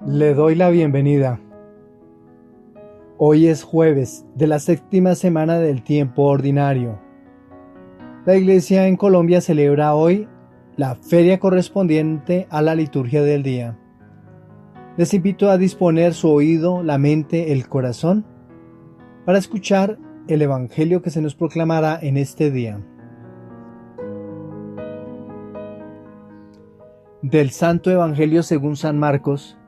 Le doy la bienvenida. Hoy es jueves de la séptima semana del tiempo ordinario. La Iglesia en Colombia celebra hoy la feria correspondiente a la liturgia del día. Les invito a disponer su oído, la mente, el corazón para escuchar el Evangelio que se nos proclamará en este día. Del Santo Evangelio según San Marcos,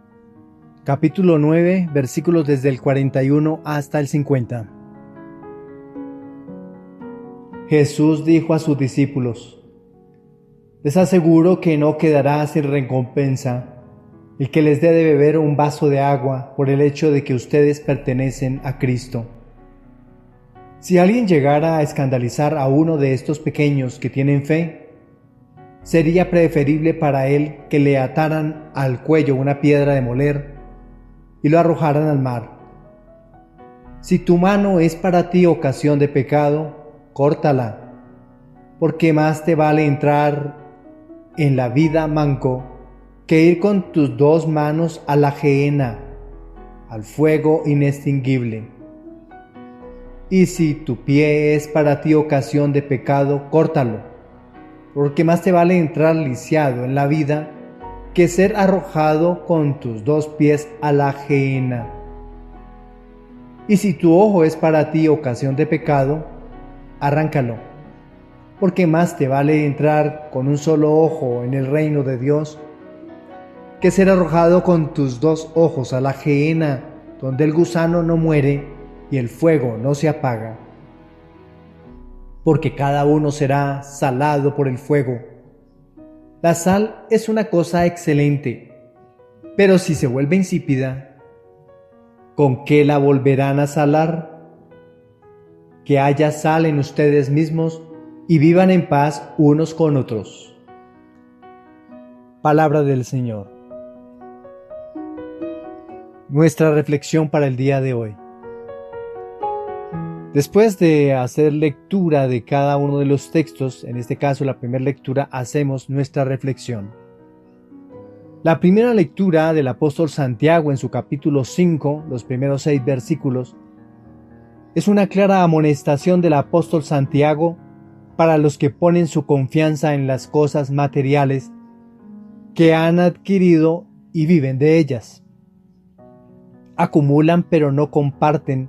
capítulo 9, versículos desde el 41 hasta el 50. Jesús dijo a sus discípulos: Les aseguro que no quedará sin recompensa el que les dé de beber un vaso de agua por el hecho de que ustedes pertenecen a Cristo. Si alguien llegara a escandalizar a uno de estos pequeños que tienen fe, sería preferible para él que le ataran al cuello una piedra de moler y lo arrojaran al mar. Si tu mano es para ti ocasión de pecado, córtala, porque más te vale entrar en la vida manco que ir con tus dos manos a la gehenna, al fuego inextinguible. Y si tu pie es para ti ocasión de pecado, córtalo, porque más te vale entrar lisiado en la vida que ser arrojado con tus dos pies a la gehenna. Y si tu ojo es para ti ocasión de pecado, arráncalo, porque más te vale entrar con un solo ojo en el reino de Dios que ser arrojado con tus dos ojos a la gehenna, donde el gusano no muere y el fuego no se apaga. Porque cada uno será salado por el fuego. La sal es una cosa excelente, pero si se vuelve insípida, ¿con qué la volverán a salar? Que haya sal en ustedes mismos y vivan en paz unos con otros. Palabra del Señor. Nuestra reflexión para el día de hoy. Después de hacer lectura de cada uno de los textos, en este caso la primera lectura, hacemos nuestra reflexión. La primera lectura del apóstol Santiago en su capítulo 5, los primeros 6 versículos, es una clara amonestación del apóstol Santiago para los que ponen su confianza en las cosas materiales que han adquirido y viven de ellas. Acumulan pero no comparten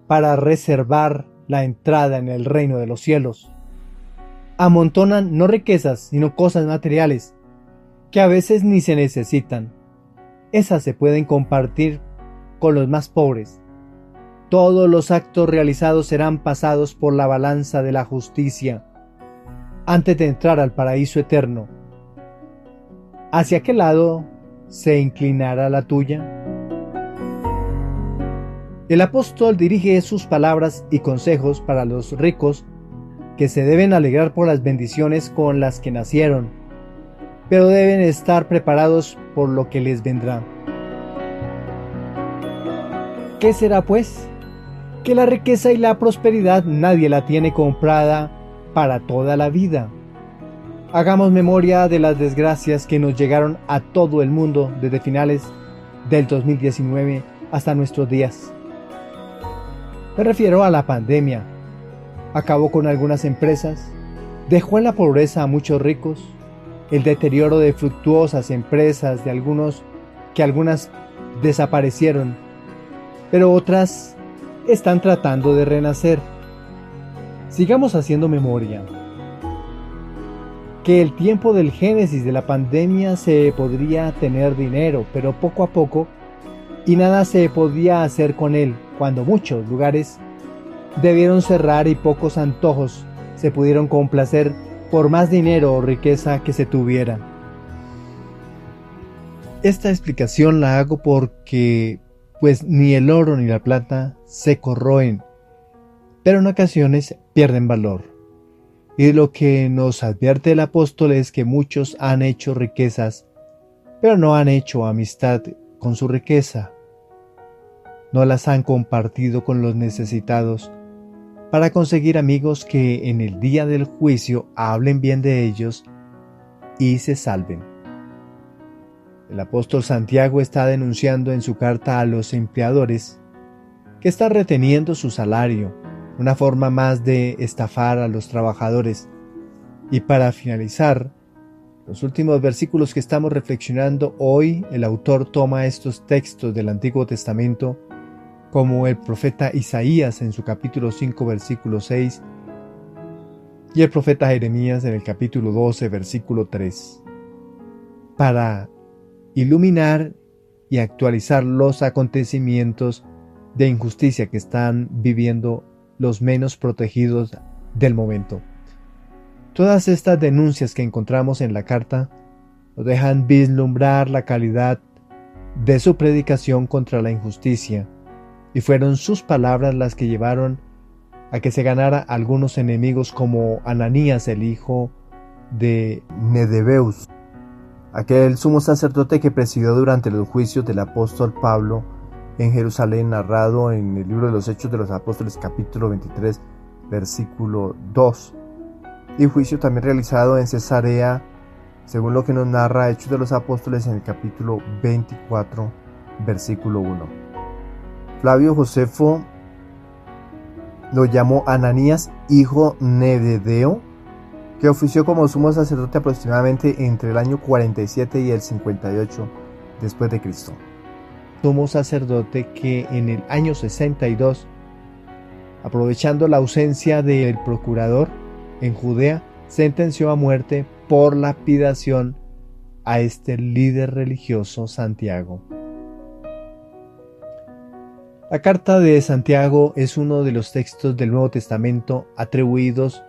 para reservar la entrada en el reino de los cielos. Amontonan no riquezas, sino cosas materiales, que a veces ni se necesitan. Esas se pueden compartir con los más pobres. Todos los actos realizados serán pasados por la balanza de la justicia, antes de entrar al paraíso eterno. ¿Hacia qué lado se inclinará la tuya? El apóstol dirige sus palabras y consejos para los ricos que se deben alegrar por las bendiciones con las que nacieron, pero deben estar preparados por lo que les vendrá. ¿Qué será pues? Que la riqueza y la prosperidad nadie la tiene comprada para toda la vida. Hagamos memoria de las desgracias que nos llegaron a todo el mundo desde finales del 2019 hasta nuestros días. Me refiero a la pandemia. Acabó con algunas empresas, dejó en la pobreza a muchos ricos, el deterioro de fructuosas empresas de algunas desaparecieron, pero otras están tratando de renacer. Sigamos haciendo memoria. Que el tiempo del génesis de la pandemia se podría tener dinero, pero poco a poco, y nada se podía hacer con él, cuando muchos lugares debieron cerrar y pocos antojos se pudieron complacer por más dinero o riqueza que se tuviera. Esta explicación la hago porque, pues ni el oro ni la plata se corroen, pero en ocasiones pierden valor. Y lo que nos advierte el apóstol es que muchos han hecho riquezas, pero no han hecho amistad con su riqueza. No las han compartido con los necesitados para conseguir amigos que en el día del juicio hablen bien de ellos y se salven. El apóstol Santiago está denunciando en su carta a los empleadores que están reteniendo su salario, una forma más de estafar a los trabajadores. Y para finalizar, los últimos versículos que estamos reflexionando hoy, el autor toma estos textos del Antiguo Testamento, como el profeta Isaías en su capítulo 5, versículo 6, y el profeta Jeremías en el capítulo 12, versículo 3, para iluminar y actualizar los acontecimientos de injusticia que están viviendo los menos protegidos del momento. Todas estas denuncias que encontramos en la carta nos dejan vislumbrar la calidad de su predicación contra la injusticia, y fueron sus palabras las que llevaron a que se ganara algunos enemigos como Ananías, el hijo de Medebeus, aquel sumo sacerdote que presidió durante los juicios del apóstol Pablo en Jerusalén, narrado en el libro de los Hechos de los Apóstoles capítulo 23, versículo 2, y juicio también realizado en Cesarea, según lo que nos narra Hechos de los Apóstoles en el capítulo 24, versículo 1. Flavio Josefo lo llamó Ananías, hijo Nebedeo, que ofició como sumo sacerdote aproximadamente entre el año 47 y el 58 después de Cristo. Sumo sacerdote que en el año 62, aprovechando la ausencia del procurador en Judea, sentenció a muerte por lapidación a este líder religioso Santiago. La carta de Santiago es uno de los textos del Nuevo Testamento atribuidos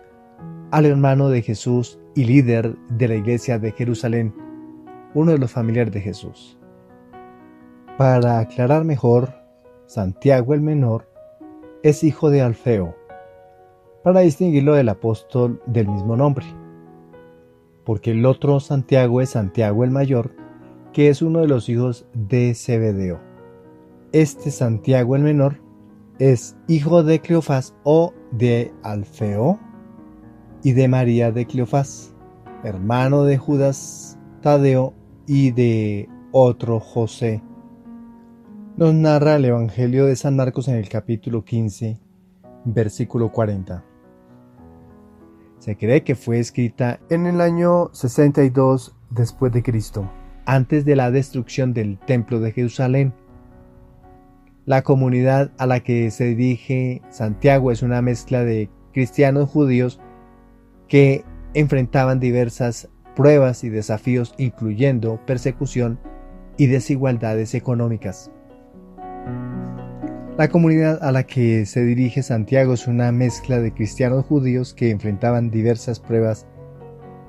al hermano de Jesús y líder de la iglesia de Jerusalén, uno de los familiares de Jesús. Para aclarar mejor, Santiago el menor es hijo de Alfeo, para distinguirlo del apóstol del mismo nombre, porque el otro Santiago es Santiago el mayor, que es uno de los hijos de Zebedeo. Este Santiago el menor es hijo de Cleofás o de Alfeo y de María de Cleofás, hermano de Judas Tadeo y de otro José. Nos narra el Evangelio de San Marcos en el capítulo 15, versículo 40. Se cree que fue escrita en el año 62 después de Cristo, antes de la destrucción del templo de Jerusalén. La comunidad a la que se dirige Santiago es una mezcla de cristianos judíos que enfrentaban diversas pruebas y desafíos, incluyendo persecución y desigualdades económicas. La comunidad a la que se dirige Santiago es una mezcla de cristianos judíos que enfrentaban diversas pruebas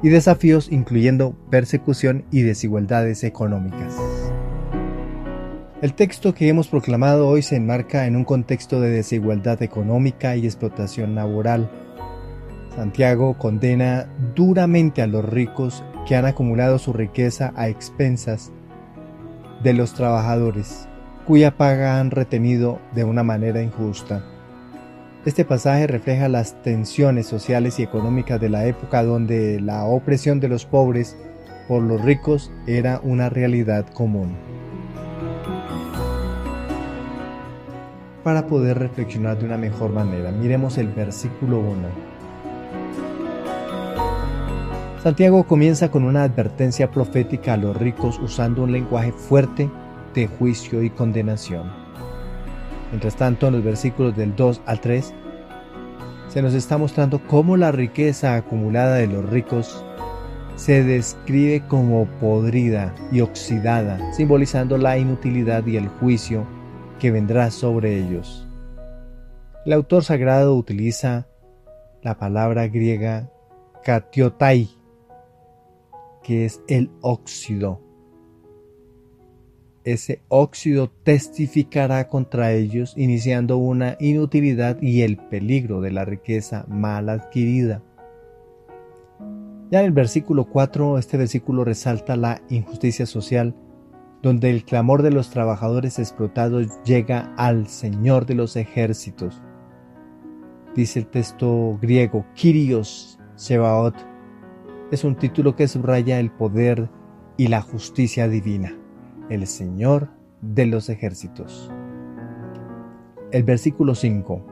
y desafíos, incluyendo persecución y desigualdades económicas. El texto que hemos proclamado hoy se enmarca en un contexto de desigualdad económica y explotación laboral. Santiago condena duramente a los ricos que han acumulado su riqueza a expensas de los trabajadores, cuya paga han retenido de una manera injusta. Este pasaje refleja las tensiones sociales y económicas de la época, donde la opresión de los pobres por los ricos era una realidad común. Para poder reflexionar de una mejor manera, miremos el versículo 1. Santiago comienza con una advertencia profética a los ricos usando un lenguaje fuerte de juicio y condenación. Mientras tanto, en los versículos del 2 al 3, se nos está mostrando cómo la riqueza acumulada de los ricos se describe como podrida y oxidada, simbolizando la inutilidad y el juicio que vendrá sobre ellos. El autor sagrado utiliza la palabra griega katiotai, que es el óxido. Ese óxido testificará contra ellos, iniciando una inutilidad y el peligro de la riqueza mal adquirida. Ya en el versículo 4, este versículo resalta la injusticia social, donde el clamor de los trabajadores explotados llega al Señor de los ejércitos. Dice el texto griego, Kyrios Sebaot, es un título que subraya el poder y la justicia divina. el Señor de los ejércitos. El versículo 5.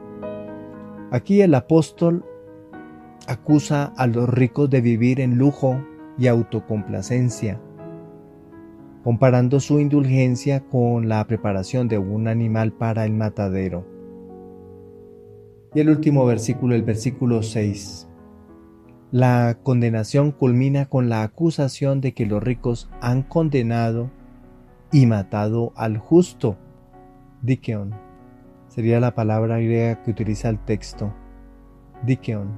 Aquí el apóstol acusa a los ricos de vivir en lujo y autocomplacencia, comparando su indulgencia con la preparación de un animal para el matadero. Y el último versículo, el versículo 6. La condenación culmina con la acusación de que los ricos han condenado y matado al justo. Dikeon sería la palabra griega que utiliza el texto. Dikeon.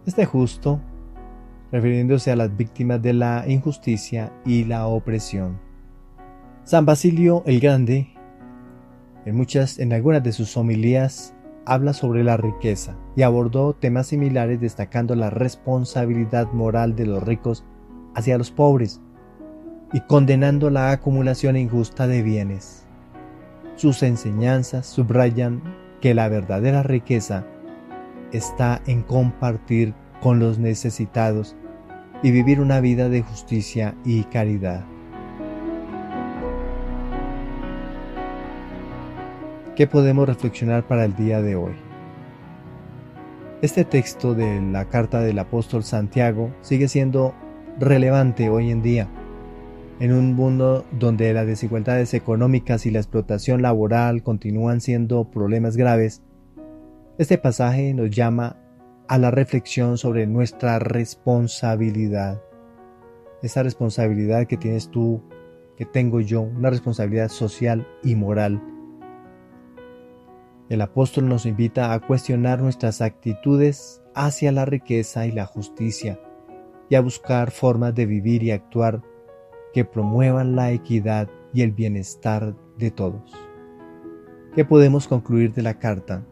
Este justo, refiriéndose a las víctimas de la injusticia y la opresión. San Basilio el Grande, en algunas de sus homilías, habla sobre la riqueza y abordó temas similares destacando la responsabilidad moral de los ricos hacia los pobres y condenando la acumulación injusta de bienes. Sus enseñanzas subrayan que la verdadera riqueza está en compartir con los necesitados y vivir una vida de justicia y caridad. ¿Qué podemos reflexionar para el día de hoy? Este texto de la carta del apóstol Santiago sigue siendo relevante hoy en día, en un mundo donde las desigualdades económicas y la explotación laboral continúan siendo problemas graves. Este pasaje nos llama a la reflexión sobre nuestra responsabilidad. Esa responsabilidad que tienes tú, que tengo yo, una responsabilidad social y moral. El apóstol nos invita a cuestionar nuestras actitudes hacia la riqueza y la justicia y a buscar formas de vivir y actuar que promuevan la equidad y el bienestar de todos. ¿Qué podemos concluir de la carta?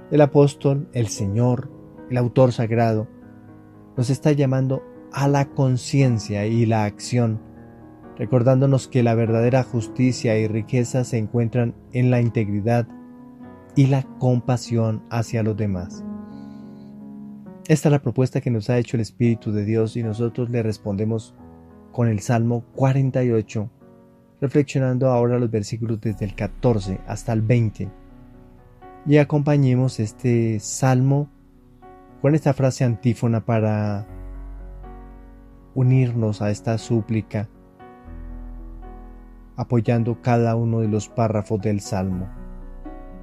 El apóstol, el Señor, el autor sagrado, nos está llamando a la conciencia y la acción, recordándonos que la verdadera justicia y riqueza se encuentran en la integridad y la compasión hacia los demás. Esta es la propuesta que nos ha hecho el Espíritu de Dios y nosotros le respondemos con el Salmo 48, reflexionando ahora los versículos desde el 14 hasta el 20. Y acompañemos este salmo con esta frase antífona para unirnos a esta súplica, apoyando cada uno de los párrafos del salmo.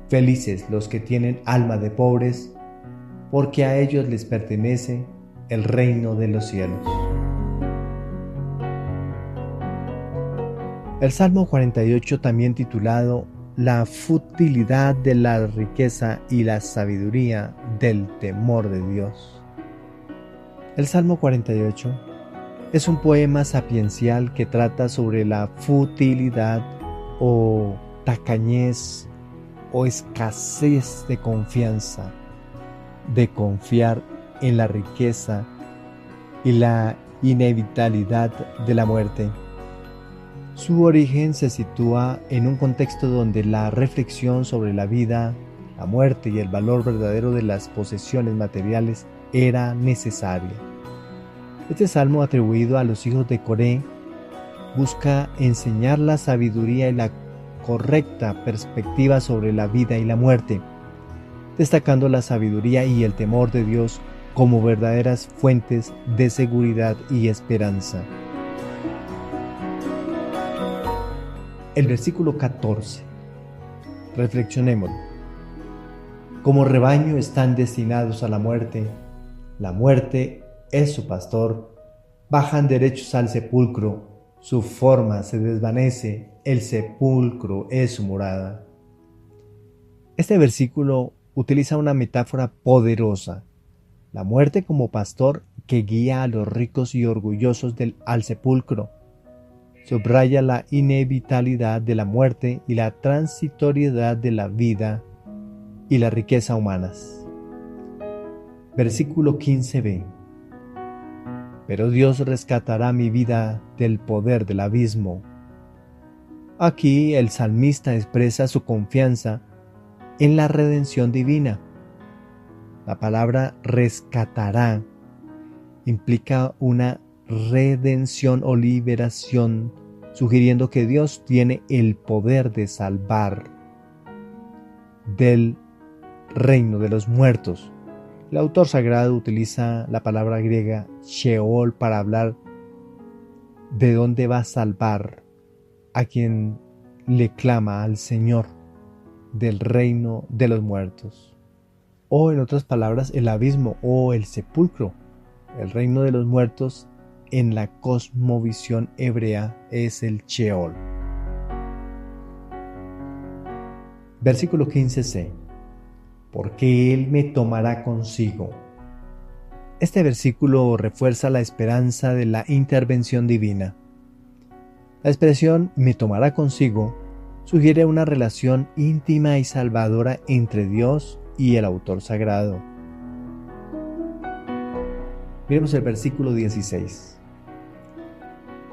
Felices los que tienen alma de pobres, porque a ellos les pertenece el reino de los cielos. El Salmo 48, también titulado La futilidad de la riqueza y la sabiduría del temor de Dios. El Salmo 48 es un poema sapiencial que trata sobre la futilidad o tacañez o escasez de confianza, de confiar en la riqueza y la inevitabilidad de la muerte. Su origen se sitúa en un contexto donde la reflexión sobre la vida, la muerte y el valor verdadero de las posesiones materiales era necesaria. Este salmo, atribuido a los hijos de Coré, busca enseñar la sabiduría y la correcta perspectiva sobre la vida y la muerte, destacando la sabiduría y el temor de Dios como verdaderas fuentes de seguridad y esperanza. El versículo 14. Reflexionémoslo. Como rebaño están destinados a la muerte es su pastor, bajan derechos al sepulcro, su forma se desvanece, el sepulcro es su morada. Este versículo utiliza una metáfora poderosa, la muerte como pastor que guía a los ricos y orgullosos al sepulcro. Subraya la inevitabilidad de la muerte y la transitoriedad de la vida y la riqueza humanas. Versículo 15b. Pero Dios rescatará mi vida del poder del abismo. Aquí el salmista expresa su confianza en la redención divina. La palabra rescatará implica una redención o liberación sugiriendo que Dios tiene el poder de salvar del reino de los muertos. El autor sagrado utiliza la palabra griega Sheol para hablar de dónde va a salvar a quien le clama al Señor del reino de los muertos. O en otras palabras, el abismo o el sepulcro. El reino de los muertos en la cosmovisión hebrea es el Sheol. Versículo 15c. Porque Él me tomará consigo. Este versículo refuerza la esperanza de la intervención divina. La expresión me tomará consigo sugiere una relación íntima y salvadora entre Dios y el autor sagrado. Miremos el versículo 16.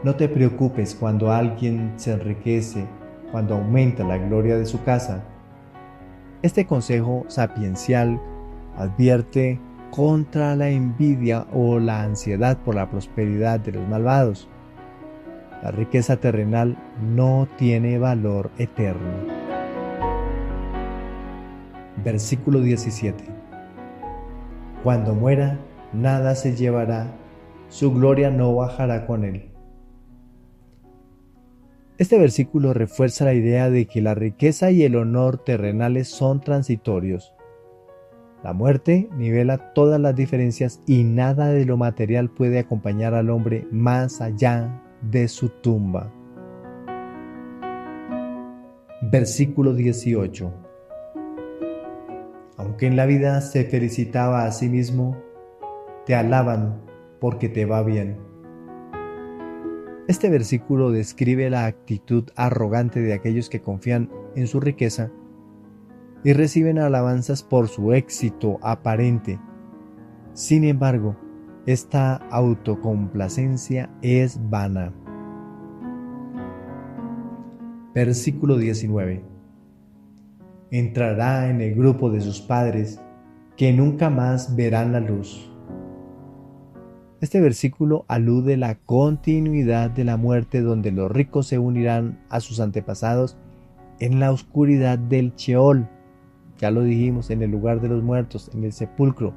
No te preocupes cuando alguien se enriquece, cuando aumenta la gloria de su casa. Este consejo sapiencial advierte contra la envidia o la ansiedad por la prosperidad de los malvados. La riqueza terrenal no tiene valor eterno. Versículo 17. Cuando muera, nada se llevará, su gloria no bajará con él. Este versículo refuerza la idea de que la riqueza y el honor terrenales son transitorios. La muerte nivela todas las diferencias y nada de lo material puede acompañar al hombre más allá de su tumba. Versículo 18. Aunque en la vida se felicitaba a sí mismo, te alaban porque te va bien. Este versículo describe la actitud arrogante de aquellos que confían en su riqueza y reciben alabanzas por su éxito aparente. Sin embargo, esta autocomplacencia es vana. Versículo 19. Entrará en el grupo de sus padres, que nunca más verán la luz. Este versículo alude a la continuidad de la muerte, donde los ricos se unirán a sus antepasados en la oscuridad del Sheol. Ya lo dijimos, en el lugar de los muertos, en el sepulcro,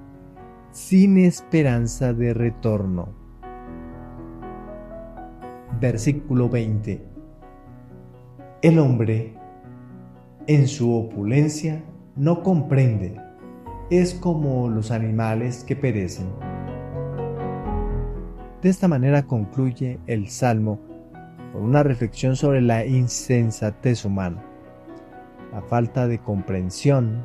sin esperanza de retorno. Versículo 20. El hombre, en su opulencia, no comprende. Es como los animales que perecen. De esta manera concluye el Salmo con una reflexión sobre la insensatez humana. La falta de comprensión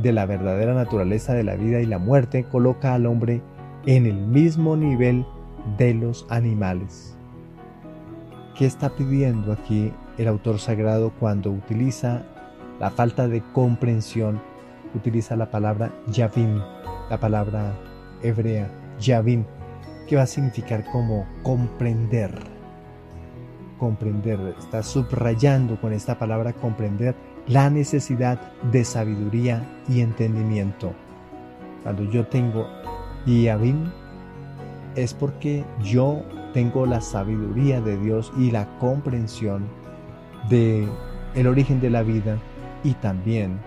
de la verdadera naturaleza de la vida y la muerte coloca al hombre en el mismo nivel de los animales. ¿Qué está pidiendo aquí el autor sagrado cuando utiliza la falta de comprensión? Utiliza la palabra yavin, la palabra hebrea yavin, que va a significar como comprender. Comprender, está subrayando con esta palabra comprender la necesidad de sabiduría y entendimiento. Cuando yo tengo yavin, es porque yo tengo la sabiduría de Dios y la comprensión de el origen de la vida y también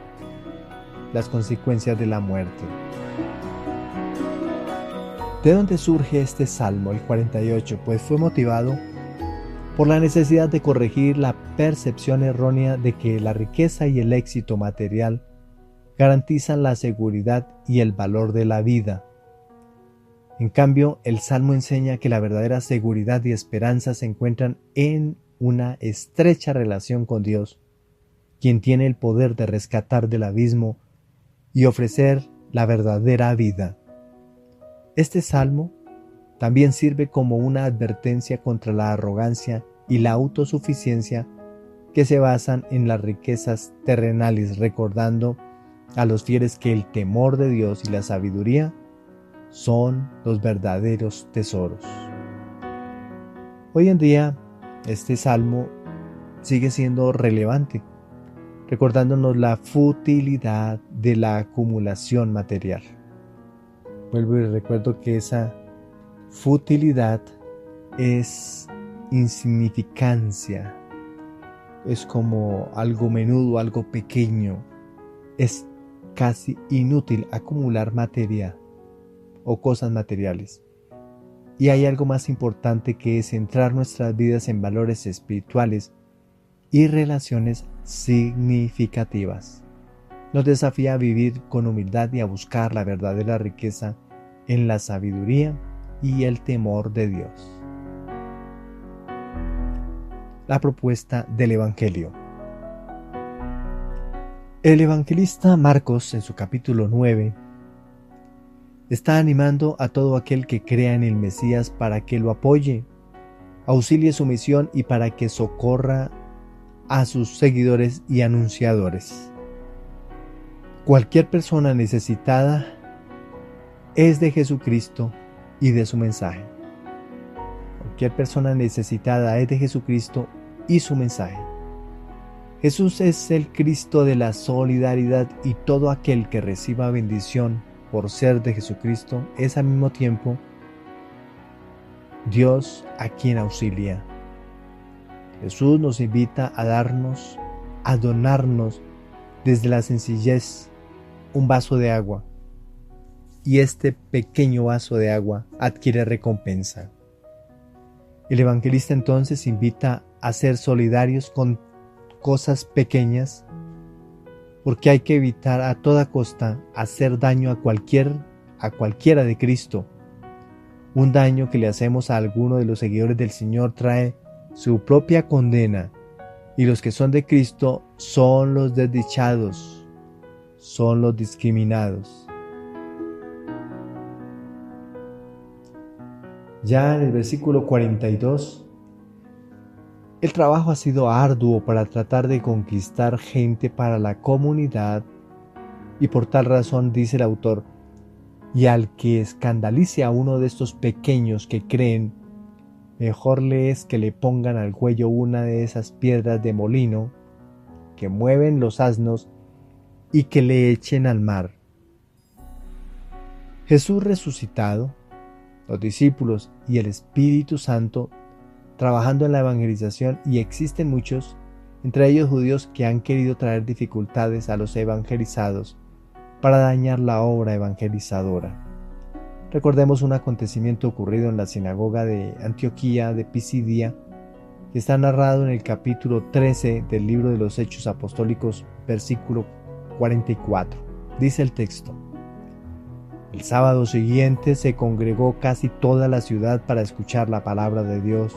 las consecuencias de la muerte. ¿De dónde surge este salmo, el 48? Pues fue motivado por la necesidad de corregir la percepción errónea de que la riqueza y el éxito material garantizan la seguridad y el valor de la vida. En cambio, el Salmo enseña que la verdadera seguridad y esperanza se encuentran en una estrecha relación con Dios, quien tiene el poder de rescatar del abismo y ofrecer la verdadera vida. Este Salmo también sirve como una advertencia contra la arrogancia y la autosuficiencia que se basan en las riquezas terrenales, recordando a los fieles que el temor de Dios y la sabiduría son los verdaderos tesoros. Hoy en día, este salmo sigue siendo relevante, recordándonos la futilidad de la acumulación material. Vuelvo y recuerdo que esa futilidad es insignificancia. Es como algo menudo, algo pequeño. Es casi inútil acumular materia o cosas materiales. Y hay algo más importante, que es centrar nuestras vidas en valores espirituales y relaciones significativas. Nos desafía a vivir con humildad y a buscar la verdadera riqueza en la sabiduría y el temor de Dios. La propuesta del Evangelio. El evangelista Marcos, en su capítulo 9, está animando a todo aquel que crea en el Mesías para que lo apoye, auxilie su misión y para que socorra a sus seguidores y anunciadores. Cualquier persona necesitada es de Jesucristo y de su mensaje. Cualquier persona necesitada es de Jesucristo y su mensaje. Jesús es el Cristo de la solidaridad, y todo aquel que reciba bendición por ser de Jesucristo es al mismo tiempo Dios a quien auxilia. Jesús nos invita a donarnos desde la sencillez un vaso de agua, y este pequeño vaso de agua adquiere recompensa. El evangelista entonces invita a ser solidarios con cosas pequeñas, porque hay que evitar a toda costa hacer daño a cualquiera de Cristo. Un daño que le hacemos a alguno de los seguidores del Señor trae su propia condena, y los que son de Cristo son los desdichados, son los discriminados. Ya en el versículo 42, el trabajo ha sido arduo para tratar de conquistar gente para la comunidad, y por tal razón dice el autor: y al que escandalice a uno de estos pequeños que creen, mejor le es que le pongan al cuello una de esas piedras de molino que mueven los asnos y que le echen al mar. Jesús resucitado, los discípulos y el Espíritu Santo trabajando en la evangelización, y existen muchos, entre ellos judíos, que han querido traer dificultades a los evangelizados para dañar la obra evangelizadora. Recordemos un acontecimiento ocurrido en la sinagoga de Antioquía de Pisidia, que está narrado en el capítulo 13 del libro de los Hechos Apostólicos, versículo 44. Dice el texto: el sábado siguiente se congregó casi toda la ciudad para escuchar la palabra de Dios.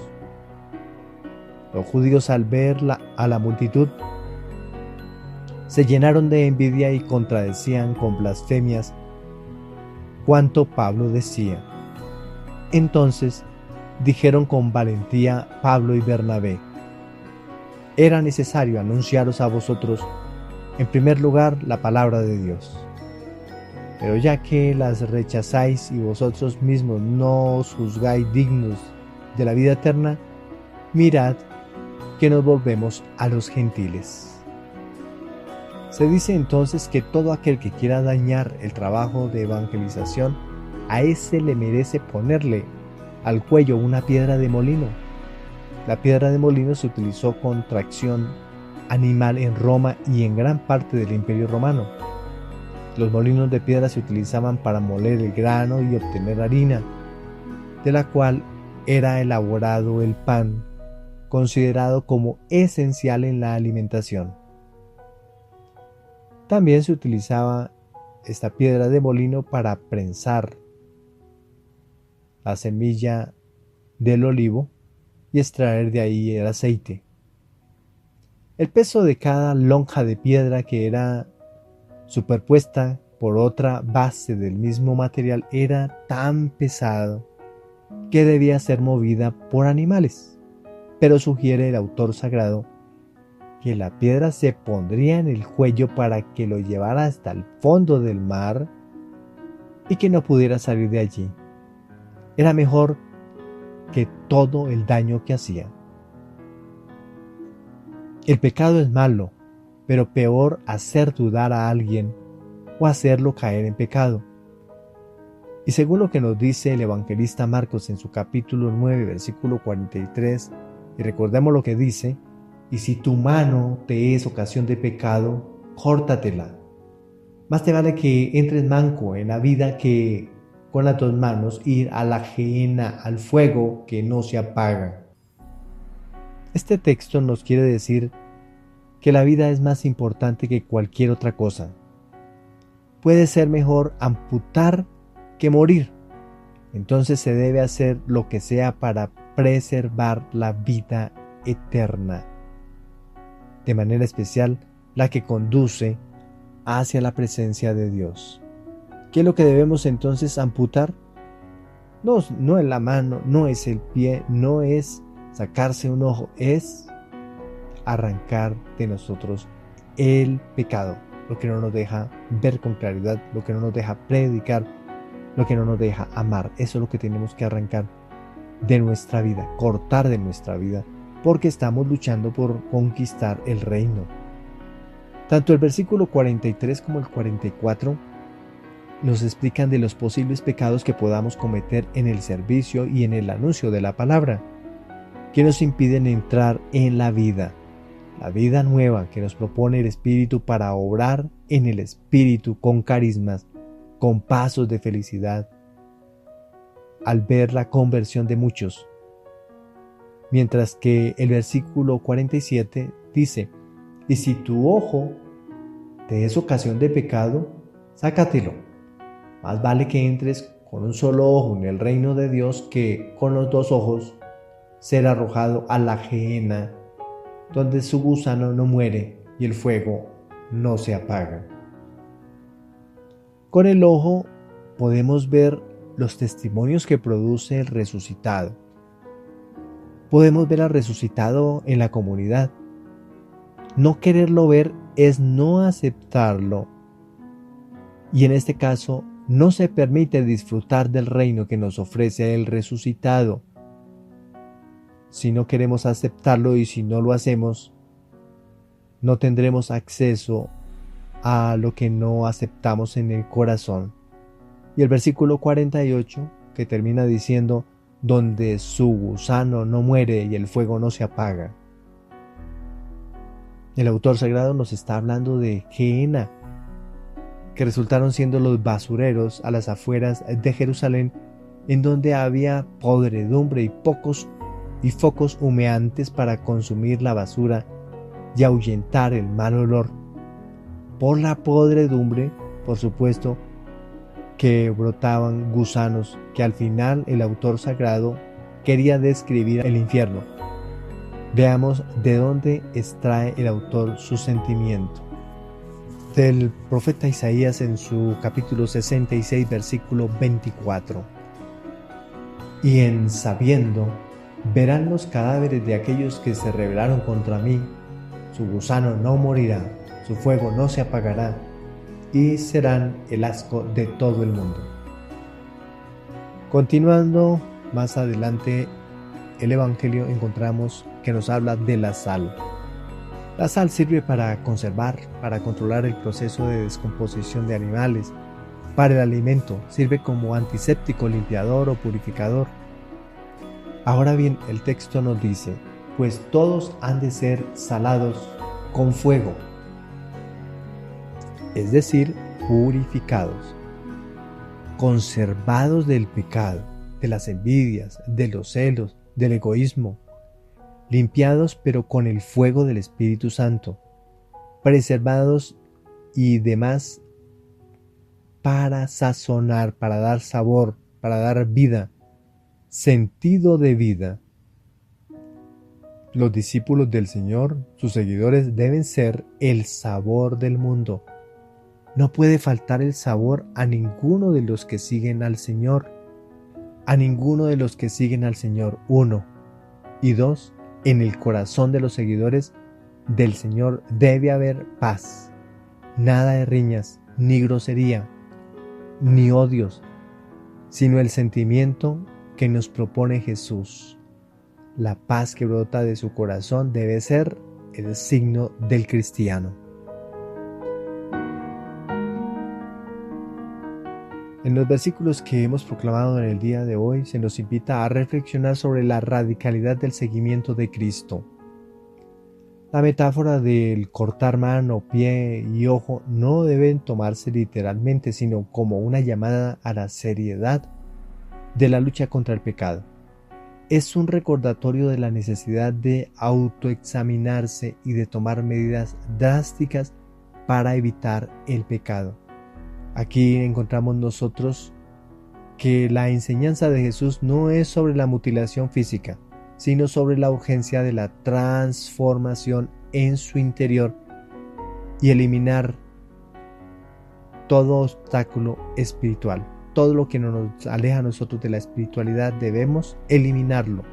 Los judíos, al ver a la multitud, se llenaron de envidia y contradecían con blasfemias cuanto Pablo decía. Entonces dijeron con valentía Pablo y Bernabé: era necesario anunciaros a vosotros, en primer lugar, la palabra de Dios. Pero ya que las rechazáis y vosotros mismos no os juzgáis dignos de la vida eterna, mirad que nos volvemos a los gentiles. Se dice entonces que todo aquel que quiera dañar el trabajo de evangelización, a ese le merece ponerle al cuello una piedra de molino. La piedra de molino se utilizó con tracción animal en Roma y en gran parte del Imperio Romano. Los molinos de piedra se utilizaban para moler el grano y obtener harina, de la cual era elaborado el pan, considerado como esencial en la alimentación. También se utilizaba esta piedra de molino para prensar la semilla del olivo y extraer de ahí el aceite. El peso de cada lonja de piedra, que era superpuesta por otra base del mismo material, era tan pesado que debía ser movida por animales. Pero sugiere el autor sagrado que la piedra se pondría en el cuello para que lo llevara hasta el fondo del mar y que no pudiera salir de allí. Era mejor que todo el daño que hacía. El pecado es malo, pero peor hacer dudar a alguien o hacerlo caer en pecado. Y según lo que nos dice el evangelista Marcos en su capítulo 9, versículo 43, Y recordemos lo que dice: y si tu mano te es ocasión de pecado, córtatela. Más te vale que entres manco en la vida que con las dos manos ir a la gehenna, al fuego que no se apaga. Este texto nos quiere decir que la vida es más importante que cualquier otra cosa. Puede ser mejor amputar que morir. Entonces se debe hacer lo que sea para preservar la vida eterna, de manera especial la que conduce hacia la presencia de Dios. ¿Qué es lo que debemos entonces amputar? No es la mano, no es el pie, no es sacarse un ojo, es arrancar de nosotros el pecado, lo que no nos deja ver con claridad, lo que no nos deja predicar, lo que no nos deja amar. Eso es lo que tenemos que arrancar de nuestra vida, cortar de nuestra vida, porque estamos luchando por conquistar el reino. Tanto el versículo 43 como el 44 nos explican de los posibles pecados que podamos cometer en el servicio y en el anuncio de la palabra, que nos impiden entrar en la vida nueva que nos propone el Espíritu para obrar en el Espíritu con carismas, con pasos de felicidad, al ver la conversión de muchos. Mientras que el versículo 47 dice: y si tu ojo te es ocasión de pecado, sácatelo. Más vale que entres con un solo ojo en el reino de Dios que con los dos ojos ser arrojado a la gehenna, donde su gusano no muere y el fuego no se apaga. Con el ojo podemos ver los testimonios que produce el resucitado. Podemos ver al resucitado en la comunidad. No quererlo ver es no aceptarlo. Y en este caso, no se permite disfrutar del reino que nos ofrece el resucitado. Si no queremos aceptarlo y si no lo hacemos, no tendremos acceso a lo que no aceptamos en el corazón. Y el versículo 48, que termina diciendo: donde su gusano no muere y el fuego no se apaga. El autor sagrado nos está hablando de gehenna, que resultaron siendo los basureros a las afueras de Jerusalén, en donde había podredumbre y focos humeantes para consumir la basura y ahuyentar el mal olor. Por la podredumbre, por supuesto, que brotaban gusanos, que al final el autor sagrado quería describir el infierno. Veamos de dónde extrae el autor su sentimiento. Del profeta Isaías en su capítulo 66, versículo 24. Y en sabiendo, verán los cadáveres de aquellos que se rebelaron contra mí. Su gusano no morirá, su fuego no se apagará, y serán el asco de todo el mundo. Continuando más adelante el Evangelio, encontramos que nos habla de la sal. La sal sirve para conservar, para controlar el proceso de descomposición de animales. Para el alimento sirve como antiséptico, limpiador o purificador. Ahora bien, el texto nos dice: pues todos han de ser salados con fuego, es decir, purificados, conservados del pecado, de las envidias, de los celos, del egoísmo, limpiados pero con el fuego del Espíritu Santo, preservados y demás para sazonar, para dar sabor, para dar vida, sentido de vida. Los discípulos del Señor, sus seguidores, deben ser el sabor del mundo. No puede faltar el sabor a ninguno de los que siguen al Señor. A ninguno de los que siguen al Señor, 1. Y 2, en el corazón de los seguidores del Señor debe haber paz. Nada de riñas, ni grosería, ni odios, sino el sentimiento que nos propone Jesús. La paz que brota de su corazón debe ser el signo del cristiano. En los versículos que hemos proclamado en el día de hoy se nos invita a reflexionar sobre la radicalidad del seguimiento de Cristo. La metáfora del cortar mano, pie y ojo no deben tomarse literalmente, sino como una llamada a la seriedad de la lucha contra el pecado. Es un recordatorio de la necesidad de autoexaminarse y de tomar medidas drásticas para evitar el pecado. Aquí encontramos nosotros que la enseñanza de Jesús no es sobre la mutilación física, sino sobre la urgencia de la transformación en su interior y eliminar todo obstáculo espiritual. Todo lo que nos aleja a nosotros de la espiritualidad debemos eliminarlo.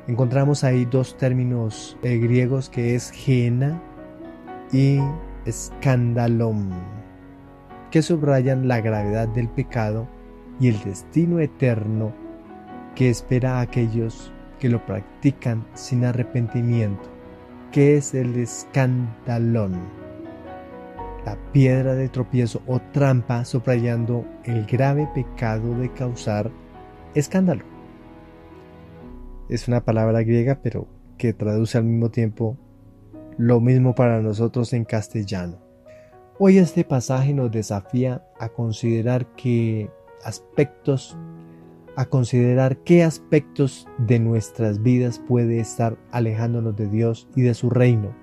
Encontramos ahí dos términos griegos que es gena y escandalón, que subrayan la gravedad del pecado y el destino eterno que espera a aquellos que lo practican sin arrepentimiento. ¿Qué es el escandalón? La piedra de tropiezo o trampa, subrayando el grave pecado de causar escándalo. Es una palabra griega, pero que traduce al mismo tiempo lo mismo para nosotros en castellano. Hoy este pasaje nos desafía a considerar qué aspectos de nuestras vidas puede estar alejándonos de Dios y de su reino.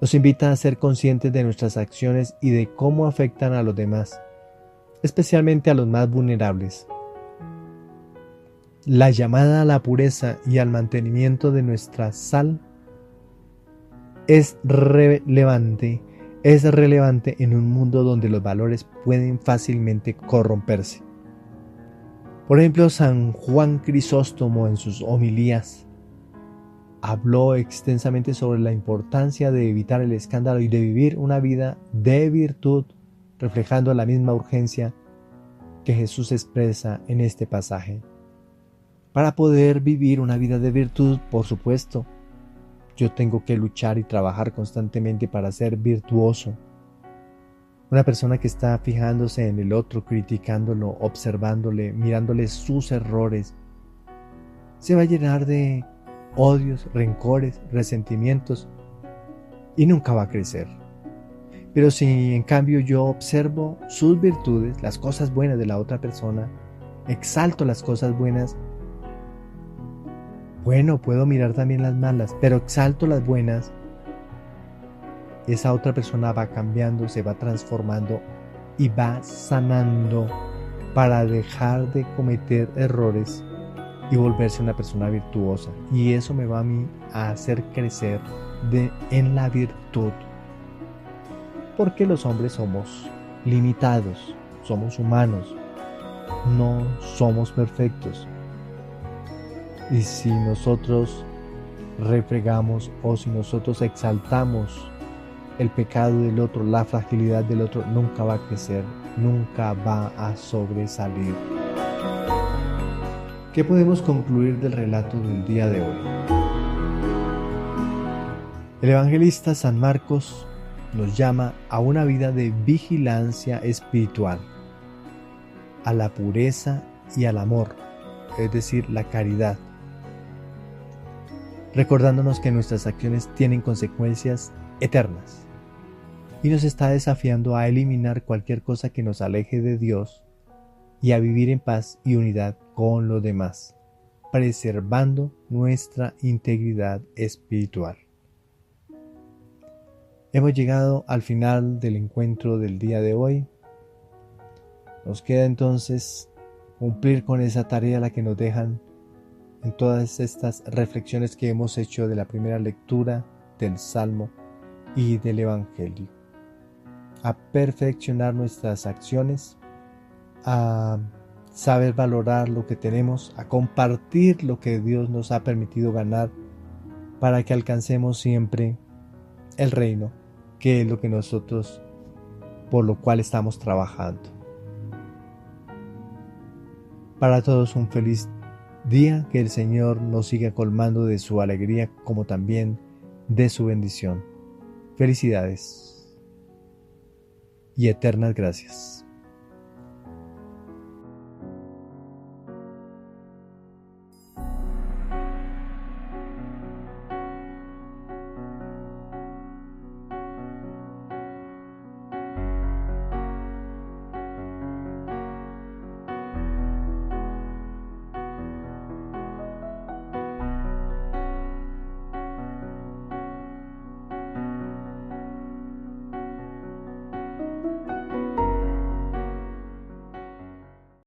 Nos invita a ser conscientes de nuestras acciones y de cómo afectan a los demás, especialmente a los más vulnerables. La llamada a la pureza y al mantenimiento de nuestra sal es relevante en un mundo donde los valores pueden fácilmente corromperse. Por ejemplo, San Juan Crisóstomo en sus homilías habló extensamente sobre la importancia de evitar el escándalo y de vivir una vida de virtud, reflejando la misma urgencia que Jesús expresa en este pasaje. Para poder vivir una vida de virtud, por supuesto, yo tengo que luchar y trabajar constantemente para ser virtuoso. Una persona que está fijándose en el otro, criticándolo, observándole, mirándole sus errores, se va a llenar de odios, rencores, resentimientos y nunca va a crecer. Pero si en cambio yo observo sus virtudes, las cosas buenas de la otra persona, exalto las cosas buenas, bueno, puedo mirar también las malas, pero exalto las buenas, esa otra persona va cambiando, se va transformando y va sanando para dejar de cometer errores y volverse una persona virtuosa. Y eso me va a mí a hacer crecer en la virtud. Porque los hombres somos limitados, somos humanos, no somos perfectos. Y si nosotros refregamos o si nosotros exaltamos el pecado del otro, la fragilidad del otro, nunca va a crecer, nunca va a sobresalir. ¿Qué podemos concluir del relato del día de hoy? El evangelista San Marcos nos llama a una vida de vigilancia espiritual, a la pureza y al amor, es decir, la caridad, recordándonos que nuestras acciones tienen consecuencias eternas y nos está desafiando a eliminar cualquier cosa que nos aleje de Dios y a vivir en paz y unidad con los demás, preservando nuestra integridad espiritual. Hemos llegado al final del encuentro del día de hoy. Nos queda entonces cumplir con esa tarea la que nos dejan en todas estas reflexiones que hemos hecho de la primera lectura del Salmo y del Evangelio. A perfeccionar nuestras acciones, a saber valorar lo que tenemos, a compartir lo que Dios nos ha permitido ganar para que alcancemos siempre el reino, que es lo que nosotros, por lo cual estamos trabajando. Para todos un feliz día, que el Señor nos siga colmando de su alegría como también de su bendición. Felicidades y eternas gracias.